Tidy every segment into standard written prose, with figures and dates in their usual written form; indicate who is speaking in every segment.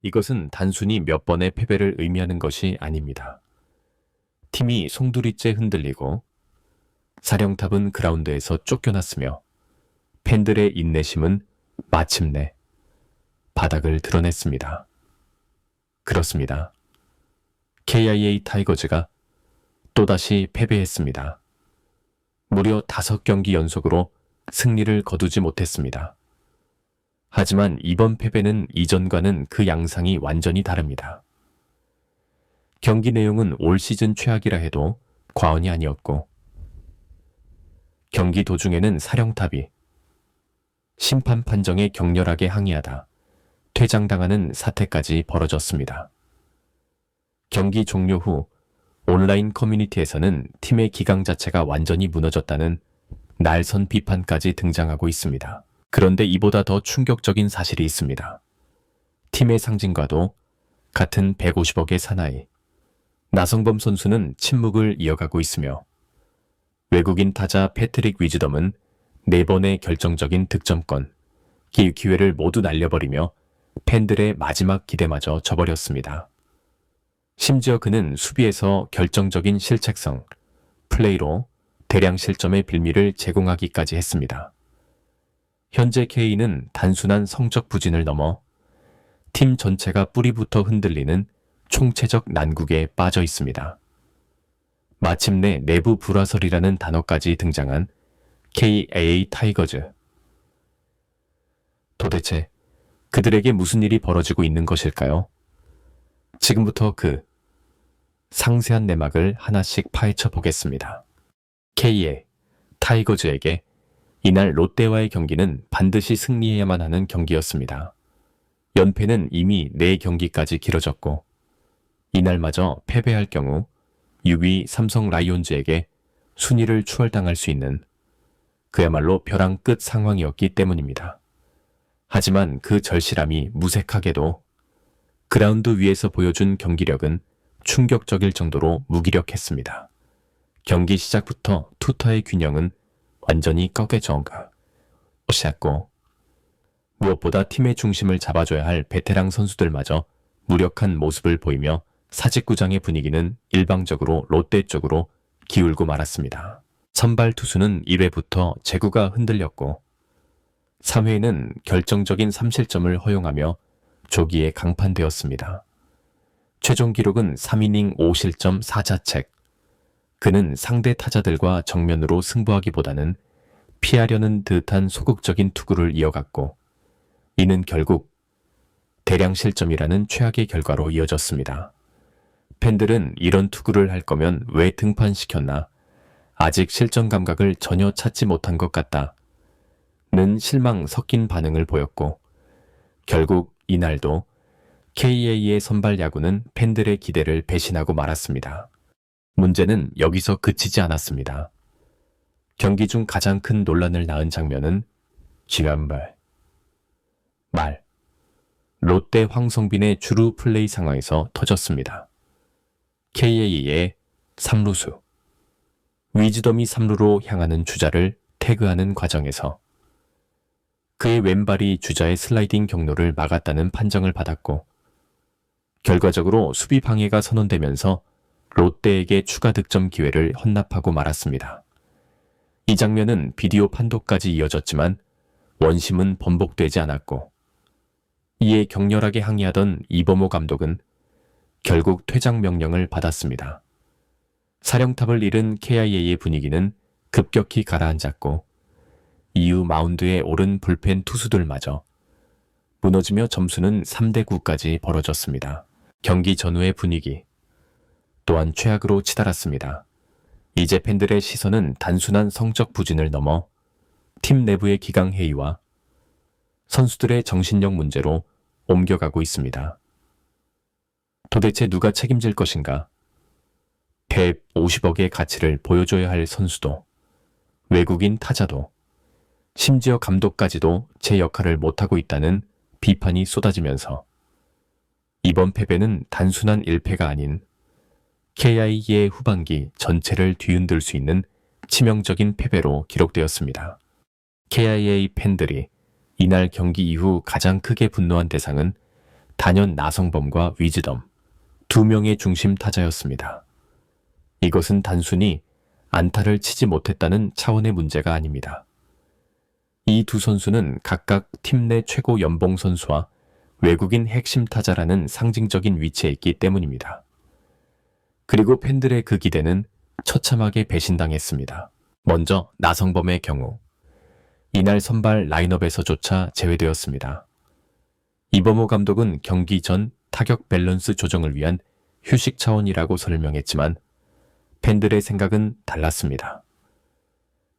Speaker 1: 이것은 단순히 몇 번의 패배를 의미하는 것이 아닙니다. 팀이 송두리째 흔들리고 사령탑은 그라운드에서 쫓겨났으며 팬들의 인내심은 마침내 바닥을 드러냈습니다. 그렇습니다. KIA 타이거즈가 또다시 패배했습니다. 무려 5경기 연속으로 승리를 거두지 못했습니다. 하지만 이번 패배는 이전과는 그 양상이 완전히 다릅니다. 경기 내용은 올 시즌 최악이라 해도 과언이 아니었고, 경기 도중에는 사령탑이 심판 판정에 격렬하게 항의하다 퇴장당하는 사태까지 벌어졌습니다. 경기 종료 후 온라인 커뮤니티에서는 팀의 기강 자체가 완전히 무너졌다는 날선 비판까지 등장하고 있습니다. 그런데 이보다 더 충격적인 사실이 있습니다. 팀의 상징과도 같은 150억의 사나이 나성범 선수는 침묵을 이어가고 있으며 외국인 타자 패트릭 위즈덤은 4번의 결정적인 득점권, 기회를 모두 날려버리며 팬들의 마지막 기대마저 저버렸습니다. 심지어 그는 수비에서 결정적인 실책성, 플레이로 대량 실점의 빌미를 제공하기까지 했습니다. 현재 K는 단순한 성적 부진을 넘어 팀 전체가 뿌리부터 흔들리는 총체적 난국에 빠져 있습니다. 마침내 내부 불화설이라는 단어까지 등장한 KIA 타이거즈. 도대체 그들에게 무슨 일이 벌어지고 있는 것일까요? 지금부터 그 상세한 내막을 하나씩 파헤쳐 보겠습니다. K의 타이거즈에게 이날 롯데와의 경기는 반드시 승리해야만 하는 경기였습니다. 연패는 이미 4경기까지 길어졌고 이날마저 패배할 경우 6위 삼성 라이온즈에게 순위를 추월당할 수 있는 그야말로 벼랑 끝 상황이었기 때문입니다. 하지만 그 절실함이 무색하게도 그라운드 위에서 보여준 경기력은 충격적일 정도로 무기력했습니다. 경기 시작부터 투타의 균형은 완전히 꺾여져 오셨고 무엇보다 팀의 중심을 잡아줘야 할 베테랑 선수들마저 무력한 모습을 보이며 사직구장의 분위기는 일방적으로 롯데 쪽으로 기울고 말았습니다. 선발 투수는 1회부터 제구가 흔들렸고 3회에는 결정적인 3실점을 허용하며 조기에 강판되었습니다. 최종 기록은 3이닝 5실점 4자책. 그는 상대 타자들과 정면으로 승부하기보다는 피하려는 듯한 소극적인 투구를 이어갔고 이는 결국 대량 실점이라는 최악의 결과로 이어졌습니다. 팬들은 이런 투구를 할 거면 왜 등판시켰나, 아직 실전 감각을 전혀 찾지 못한 것 같다 는 실망 섞인 반응을 보였고 결국 이날도 KA의 선발 야구는 팬들의 기대를 배신하고 말았습니다. 문제는 여기서 그치지 않았습니다. 경기 중 가장 큰 논란을 낳은 장면은 지난발 말 롯데 황성빈의 주루 플레이 상황에서 터졌습니다. KA의 3루수 위즈덤이 3루로 향하는 주자를 태그하는 과정에서 그의 왼발이 주자의 슬라이딩 경로를 막았다는 판정을 받았고 결과적으로 수비 방해가 선언되면서 롯데에게 추가 득점 기회를 헌납하고 말았습니다. 이 장면은 비디오 판도까지 이어졌지만 원심은 번복되지 않았고 이에 격렬하게 항의하던 이범호 감독은 결국 퇴장 명령을 받았습니다. 사령탑을 잃은 KIA의 분위기는 급격히 가라앉았고 이후 마운드에 오른 불펜 투수들마저 무너지며 점수는 3대9까지 벌어졌습니다. 경기 전후의 분위기 또한 최악으로 치달았습니다. 이제 팬들의 시선은 단순한 성적 부진을 넘어 팀 내부의 기강 회의와 선수들의 정신력 문제로 옮겨가고 있습니다. 도대체 누가 책임질 것인가? 150억의 가치를 보여줘야 할 선수도, 외국인 타자도, 심지어 감독까지도 제 역할을 못하고 있다는 비판이 쏟아지면서 이번 패배는 단순한 1패가 아닌 KIA의 후반기 전체를 뒤흔들 수 있는 치명적인 패배로 기록되었습니다. KIA 팬들이 이날 경기 이후 가장 크게 분노한 대상은 단연 나성범과 위즈덤, 두 명의 중심 타자였습니다. 이것은 단순히 안타를 치지 못했다는 차원의 문제가 아닙니다. 이 두 선수는 각각 팀 내 최고 연봉 선수와 외국인 핵심 타자라는 상징적인 위치에 있기 때문입니다. 그리고 팬들의 그 기대는 처참하게 배신당했습니다. 먼저 나성범의 경우 이날 선발 라인업에서조차 제외되었습니다. 이범호 감독은 경기 전 타격 밸런스 조정을 위한 휴식 차원이라고 설명했지만 팬들의 생각은 달랐습니다.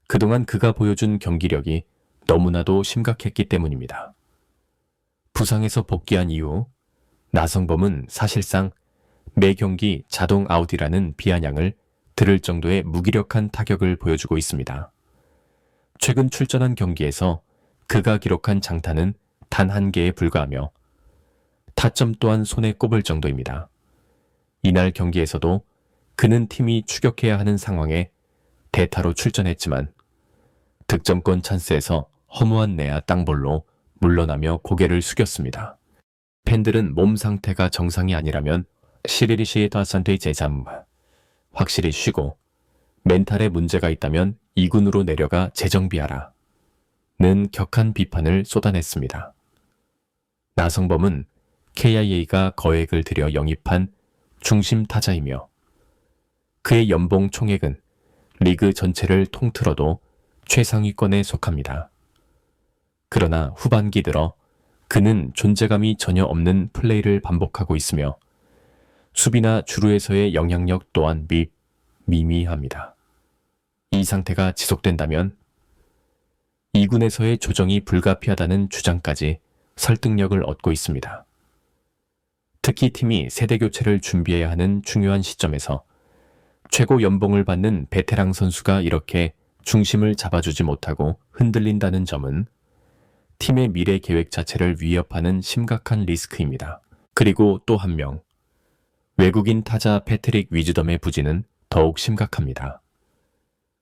Speaker 1: 그동안 그가 보여준 경기력이 너무나도 심각했기 때문입니다. 부상에서 복귀한 이후 나성범은 사실상 매 경기 자동 아웃이라는 비아냥을 들을 정도의 무기력한 타격을 보여주고 있습니다. 최근 출전한 경기에서 그가 기록한 장타는 단 1개에 불과하며 타점 또한 손에 꼽을 정도입니다. 이날 경기에서도 그는 팀이 추격해야 하는 상황에 대타로 출전했지만 득점권 찬스에서 허무한 내야 땅볼로 물러나며 고개를 숙였습니다. 팬들은 몸 상태가 정상이 아니라면 시리리시의 다산의 제잠 확실히 쉬고 멘탈에 문제가 있다면 2군으로 내려가 재정비하라 는 격한 비판을 쏟아냈습니다. 나성범은 KIA가 거액을 들여 영입한 중심 타자이며 그의 연봉 총액은 리그 전체를 통틀어도 최상위권에 속합니다. 그러나 후반기 들어 그는 존재감이 전혀 없는 플레이를 반복하고 있으며 수비나 주루에서의 영향력 또한 미미합니다. 이 상태가 지속된다면 2군에서의 조정이 불가피하다는 주장까지 설득력을 얻고 있습니다. 특히 팀이 세대 교체를 준비해야 하는 중요한 시점에서 최고 연봉을 받는 베테랑 선수가 이렇게 중심을 잡아주지 못하고 흔들린다는 점은 팀의 미래 계획 자체를 위협하는 심각한 리스크입니다. 그리고 또 한 명, 외국인 타자 패트릭 위즈덤의 부진은 더욱 심각합니다.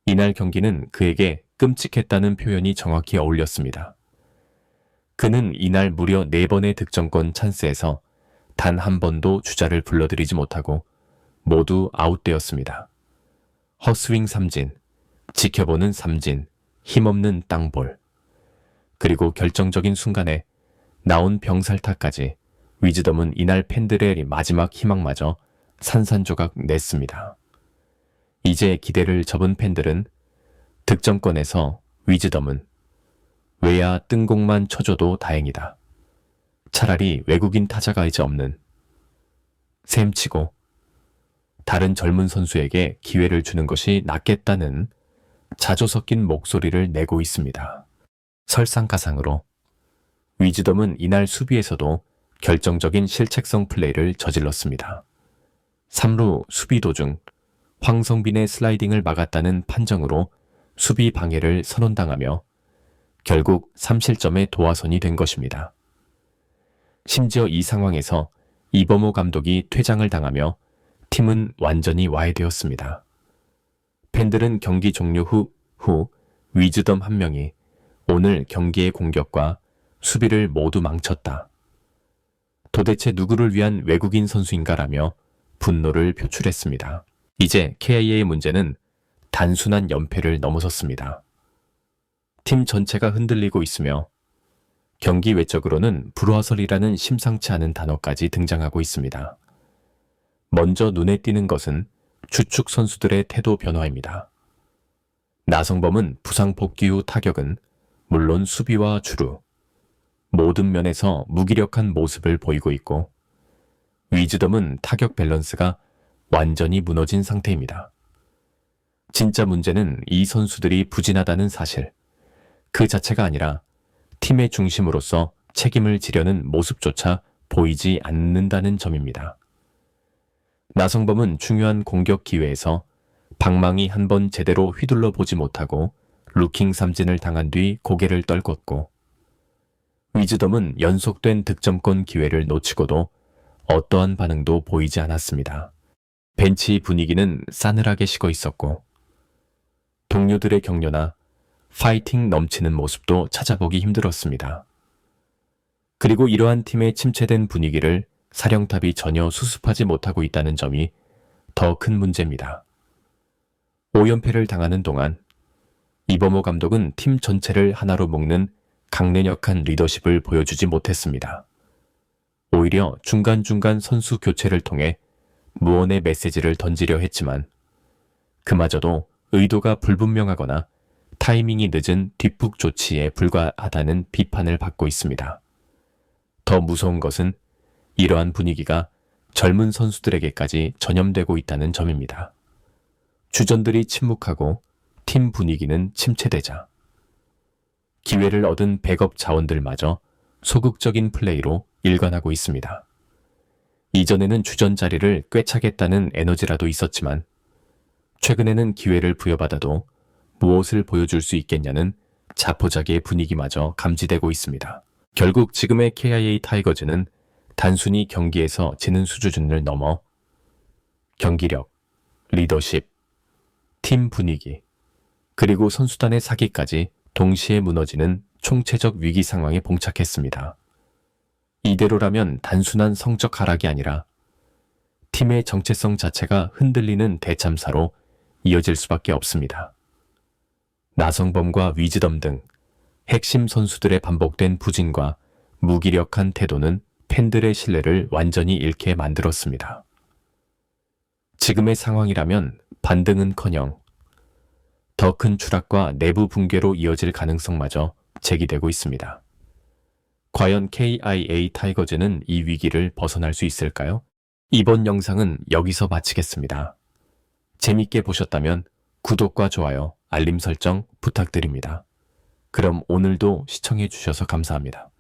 Speaker 1: 이날 경기는 그에게 끔찍했다는 표현이 정확히 어울렸습니다. 그는 이날 무려 4번의 득점권 찬스에서 단 한 번도 주자를 불러들이지 못하고 모두 아웃되었습니다. 헛스윙 삼진, 지켜보는 삼진, 힘없는 땅볼, 그리고 결정적인 순간에 나온 병살타까지 위즈덤은 이날 팬들의 마지막 희망마저 산산조각 냈습니다. 이제 기대를 접은 팬들은 득점권에서 위즈덤은 외야 뜬공만 쳐줘도 다행이다. 차라리 외국인 타자가 이제 없는 셈치고 다른 젊은 선수에게 기회를 주는 것이 낫겠다는 자조 섞인 목소리를 내고 있습니다. 설상가상으로 위즈덤은 이날 수비에서도 결정적인 실책성 플레이를 저질렀습니다. 3루 수비 도중 황성빈의 슬라이딩을 막았다는 판정으로 수비 방해를 선언당하며 결국 3실점의 도화선이 된 것입니다. 심지어 이 상황에서 이범호 감독이 퇴장을 당하며 팀은 완전히 와해되었습니다. 팬들은 경기 종료 후 위즈덤 한 명이 오늘 경기의 공격과 수비를 모두 망쳤다. 도대체 누구를 위한 외국인 선수인가라며 분노를 표출했습니다. 이제 KIA의 문제는 단순한 연패를 넘어섰습니다. 팀 전체가 흔들리고 있으며 경기 외적으로는 불화설이라는 심상치 않은 단어까지 등장하고 있습니다. 먼저 눈에 띄는 것은 주축 선수들의 태도 변화입니다. 나성범은 부상 복귀 후 타격은 물론 수비와 주루, 모든 면에서 무기력한 모습을 보이고 있고 위즈덤은 타격 밸런스가 완전히 무너진 상태입니다. 진짜 문제는 이 선수들이 부진하다는 사실, 그 자체가 아니라 팀의 중심으로서 책임을 지려는 모습조차 보이지 않는다는 점입니다. 나성범은 중요한 공격 기회에서 방망이 한 번 제대로 휘둘러 보지 못하고 루킹 삼진을 당한 뒤 고개를 떨궜고 위즈덤은 연속된 득점권 기회를 놓치고도 어떠한 반응도 보이지 않았습니다. 벤치 분위기는 싸늘하게 식어 있었고 동료들의 격려나 파이팅 넘치는 모습도 찾아보기 힘들었습니다. 그리고 이러한 팀의 침체된 분위기를 사령탑이 전혀 수습하지 못하고 있다는 점이 더 큰 문제입니다. 5연패를 당하는 동안 이범호 감독은 팀 전체를 하나로 묶는 강력한 리더십을 보여주지 못했습니다. 오히려 중간중간 선수 교체를 통해 무언의 메시지를 던지려 했지만 그마저도 의도가 불분명하거나 타이밍이 늦은 뒷북 조치에 불과하다는 비판을 받고 있습니다. 더 무서운 것은 이러한 분위기가 젊은 선수들에게까지 전염되고 있다는 점입니다. 주전들이 침묵하고 팀 분위기는 침체되자 기회를 얻은 백업 자원들마저 소극적인 플레이로 일관하고 있습니다. 이전에는 주전 자리를 꿰차겠다는 에너지라도 있었지만 최근에는 기회를 부여받아도 무엇을 보여줄 수 있겠냐는 자포자기의 분위기마저 감지되고 있습니다. 결국 지금의 KIA 타이거즈는 단순히 경기에서 지는 수준을 넘어 경기력, 리더십, 팀 분위기, 그리고 선수단의 사기까지 동시에 무너지는 총체적 위기 상황에 봉착했습니다. 이대로라면 단순한 성적 하락이 아니라 팀의 정체성 자체가 흔들리는 대참사로 이어질 수밖에 없습니다. 나성범과 위즈덤 등 핵심 선수들의 반복된 부진과 무기력한 태도는 팬들의 신뢰를 완전히 잃게 만들었습니다. 지금의 상황이라면 반등은커녕 더 큰 추락과 내부 붕괴로 이어질 가능성마저 제기되고 있습니다. 과연 KIA 타이거즈는 이 위기를 벗어날 수 있을까요? 이번 영상은 여기서 마치겠습니다. 재밌게 보셨다면 구독과 좋아요, 알림 설정 부탁드립니다. 그럼 오늘도 시청해 주셔서 감사합니다.